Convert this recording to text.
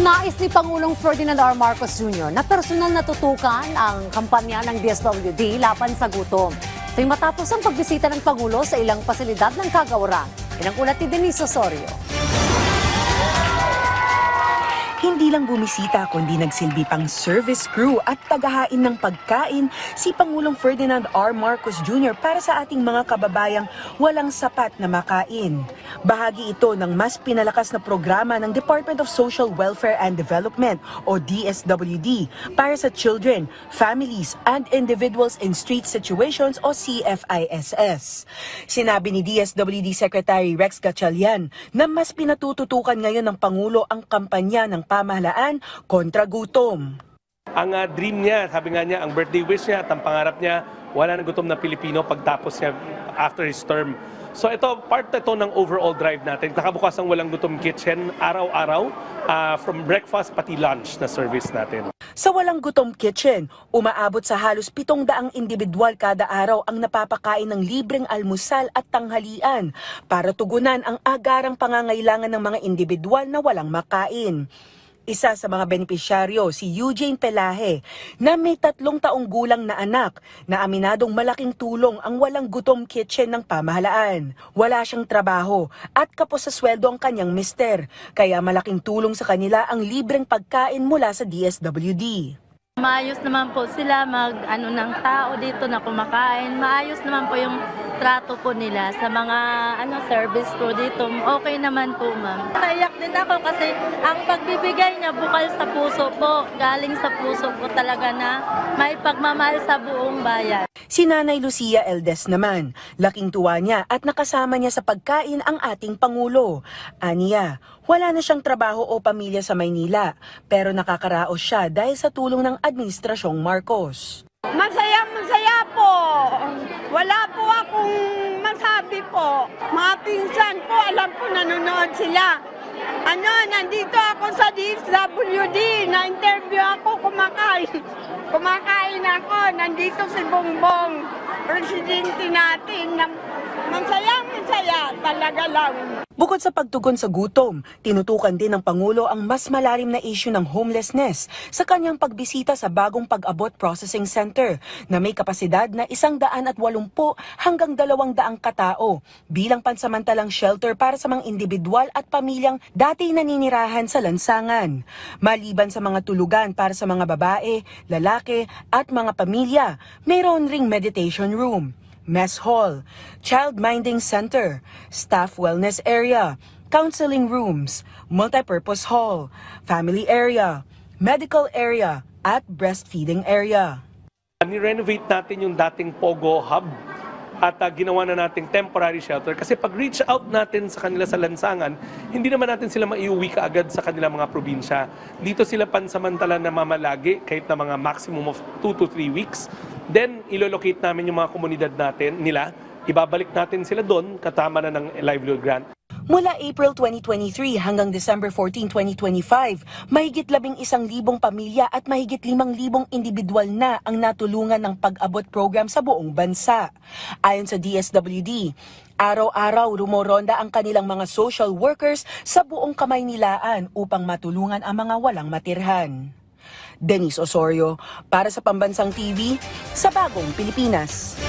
Nais ni Pangulong Ferdinand R. Marcos Jr. na personal natutukan ang kampanya ng DSWD laban sa gutom. Ito'y matapos ang pagbisita ng Pangulo sa ilang pasilidad ng kagawaran. Yan ang ulat ni Denise Osorio. Hindi lang bumisita kundi nagsilbi pang service crew at tagahain ng pagkain si Pangulong Ferdinand R. Marcos Jr. para sa ating mga kababayang walang sapat na makain. Bahagi ito ng mas pinalakas na programa ng Department of Social Welfare and Development o DSWD para sa children, families, and individuals in street situations o CFISS. Sinabi ni DSWD Secretary Rex Gatchalian na mas pinatututukan ngayon ng Pangulo ang kampanya ng pamahalaan kontra gutom. Ang dream niya, sabi nga niya, ang birthday wish niya at ang pangarap niya, wala na gutom na Pilipino pagtapos niya after his term. So ito, part ito ng overall drive natin. Nakabukas ang Walang Gutom Kitchen araw-araw, from breakfast pati lunch na service natin. Sa Walang Gutom Kitchen, umaabot sa halos 700 individual kada araw ang napapakain ng libreng almusal at tanghalian para tugunan ang agarang pangangailangan ng mga individual na walang makain. Isa sa mga benepisyaryo si Eugene Pelaje na may 3 taong gulang na anak na aminadong malaking tulong ang Walang Gutom Kitchen ng pamahalaan. Wala siyang trabaho at kapos sa sweldo ang kanyang mister, kaya malaking tulong sa kanila ang libreng pagkain mula sa DSWD. Maayos naman po sila ng tao dito na kumakain. Maayos naman po yung trato po nila sa mga service ko dito. Okay naman po, ma'am. Naiyak din ako kasi ang pagbibigay niya bukal sa puso po. Galing sa puso po talaga na may pagmamahal sa buong bayan. Si Nanay Lucia Eldes naman, laking tuwa niya at nakasama niya sa pagkain ang ating Pangulo. Aniya, wala na siyang trabaho o pamilya sa Maynila, pero nakakaraos siya dahil sa tulong ng Administrasyong Marcos. Masaya po. Wala po akong masabi po. Mga pinsan ko, alam ko nanonood sila. Nandito ako sa DSWD, na-interview ako, kumakain. Kumakain ako, nandito si Bongbong, presidente natin. Masaya talaga lang. Bukod sa pagtugon sa gutom, tinutukan din ng Pangulo ang mas malalim na issue ng homelessness sa kanyang pagbisita sa bagong Pag-abot Processing Center na may kapasidad na 180 hanggang 200 katao bilang pansamantalang shelter para sa mga individual at pamilyang dati naninirahan sa lansangan. Maliban sa mga tulugan para sa mga babae, lalaki at mga pamilya, mayroon ring meditation room, mess hall, child minding center, staff wellness area, counseling rooms, multipurpose hall, family area, medical area, at breastfeeding area. Ni-renovate natin yung dating Pogo Hub at ginawa na nating temporary shelter kasi pag reach out natin sa kanila sa lansangan, hindi naman natin sila maiuwi kaagad sa kanilang mga probinsya. Dito sila pansamantala na mamalagi kahit na mga maximum of 2 to 3 weeks. Then, ilolocate namin yung mga komunidad nila, ibabalik natin sila doon katama na ng livelihood grant. Mula April 2023 hanggang December 14, 2025, mahigit 11,000 pamilya at mahigit 5,000 individual na ang natulungan ng Pag-abot program sa buong bansa. Ayon sa DSWD, araw-araw rumoronda ang kanilang mga social workers sa buong Kamaynilaan upang matulungan ang mga walang matirhan. Denise Osorio, para sa Pambansang TV, sa Bagong Pilipinas.